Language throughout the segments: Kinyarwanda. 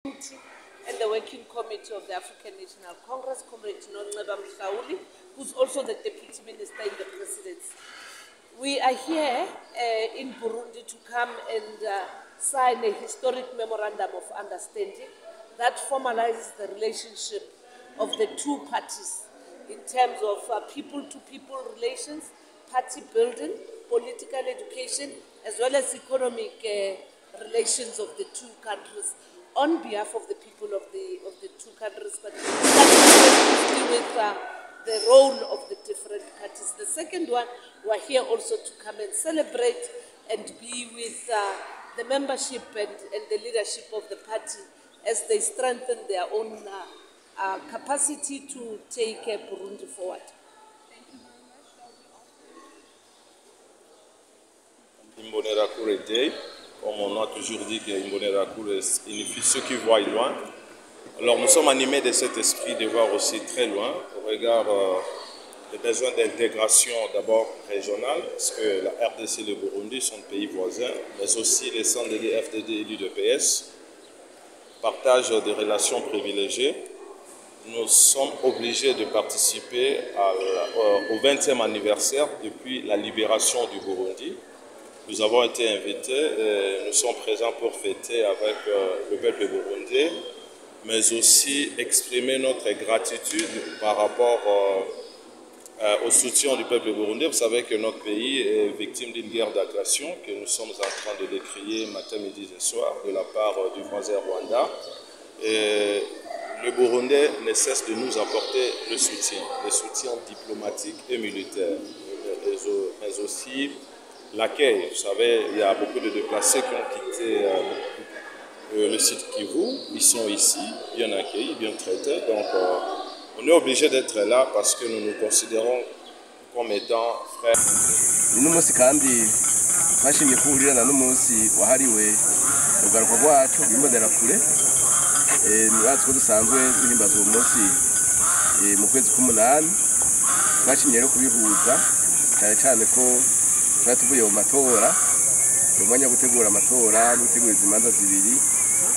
And the Working Committee of the African National Congress, Comrade Nonxeba Mhlauli, who's also the Deputy Minister in the Presidency. We are here in Burundi to come and sign a historic memorandum of understanding that formalizes the relationship of the two parties in terms of people-to-people relations, party building, political education, as well as economic relations of the two countries on behalf of the people of the two countries, but particularly with the role of the different parties. The second one, we're here also to come and celebrate and be with the membership and the leadership of the party as they strengthen their own capacity to take Burundi forward. Imbonerakure Day, comme on a toujours dit que Imbonerakure signifie ceux qui voient loin. Alors nous sommes animés de cet esprit de voir aussi très loin au regard des besoins d'intégration d'abord régionale, parce que la RDC et le Burundi sont pays voisins, mais aussi les CNDD, FDD et l'UDPS partagent des relations privilégiées. Nous sommes obligés de participer au 20e anniversaire depuis la libération du Burundi. Nous avons été invités et nous sommes présents pour fêter avec le peuple burundais, mais aussi exprimer notre gratitude par rapport au soutien du peuple burundais. Vous savez que notre pays est victime d'une guerre d'agression que nous sommes en train de décrier matin, midi et soir de la part du voisin Rwanda. Et le Burundais ne cesse de nous apporter le soutien diplomatique et militaire, mais aussi l'accueil. Vous savez, il y a beaucoup de déplacés qui ont quitté le site Kivu. Ils sont ici, bien accueillis, bien traités. Donc, on est obligé d'être là parce que nous nous considérons comme étant frères. Uno munsi kandi twashimye kuhurirana n'umunsi wahariwe ugaruka rwacu Imbonerakure. Natwe ko dusanzwe duhimbaza uwo munsi mu kwezi k'umunani. Twashimye rero kubihuza cyane cyane ko tuba tuvuye mu matora, mu mwanya wo gutegura amatora no gutegura imanza zibiri.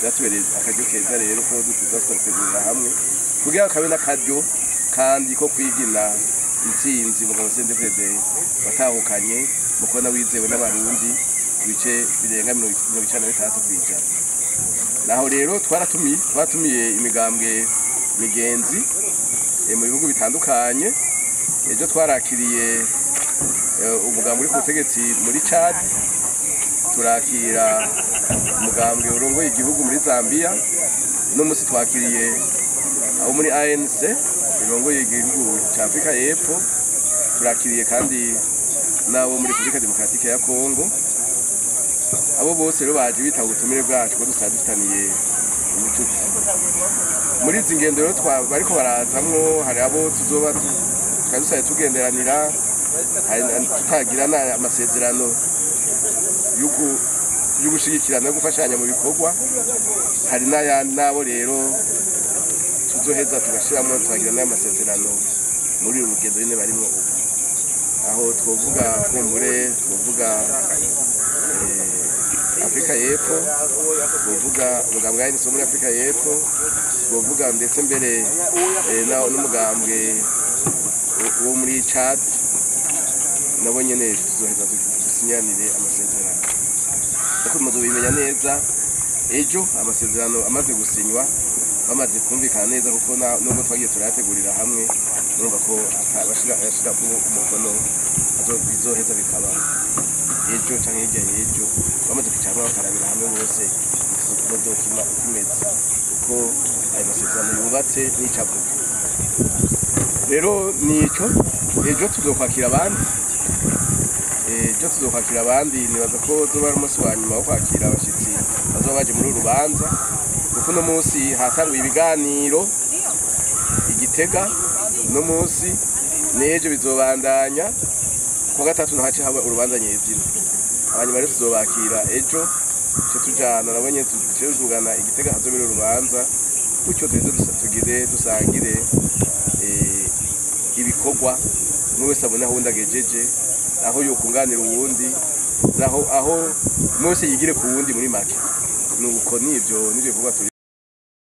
Byatubereye akaryo keza rero ko tuzategurira hamwe kugira akabe n'akaryo kandi ko kwigina intsinzi mu Sendefede batahukanye mu kubona wizewe n'abarundi bice birenga 93%. Naho rero twatumiye imigambwe migenzi mu bihugu bitandukanye. Ejo twarakiriye umugambwe uri ku butegetsi muri Chad, turakira umugambwe urongoye igihugu muri Zambia. Uno munsi twakiriye abo muri ANC urongoye igihugu cya Afrika y'Epfo, turakiriye kandi nabo muri Repubulika Demokaratike ya Kongo. Abo bose rero baje bitaba ubutumire bwacu ko dusadufitaniye umutuku. Muri izi ngendo rero bariko barazamwo hari abo tuzoba twadusaye tugenderanira, tutagira amasezerano yo gushigikirana no gufashanya mu bikorwa. Hari n'abo rero tuzoheza tugashiramo tukagira n'amasezerano muri uru rugendo nyine barimo ubu. Aho twovuga kumbure, twovuga Afrika y'Epfo, twovuga umugambwe w'ANC muri Afrika y'Epfo, twovuga ndetse mbere n'umugambwe wo muri Chad. Nabo nyene tuzoheza dusinyanire amasezerano. Ariko muzobimenya neza ejo amasezerano amaze gusinywa, bamaze kumvikana neza kuko nubwo twagiye turayategurira hamwe, urumva ko yashira ku umukono bizoheza bikaba ejo canke hirya y'ejo. Bamaze kwicara bakarabira hamwe bose dokima imeze uko ayo masezerano yubatse n'icavuga. Rero nico ejo tuzokwakira abandi. Nibaza ko zoba ari umunsi wa nyuma wo kwakira abashitsi bazoba baje muri urubanza, kuko uno munsi hatanguye ibiganiro Igitega. Uno munsi n'ejo bizobandanya ku gatatu naho hace haba urubanza nyezina. Abanyuma rero tuzobakira ejo tujana nabo nyene tuzugana Igitega hazobera urubanza, gutyo tugire dusangire ibikorwa umwe wese abona aho ndagejeje, aho yokunganira uwundi, aho umwe wese yigire ku wundi muri make. Nuko nivyo bikorwa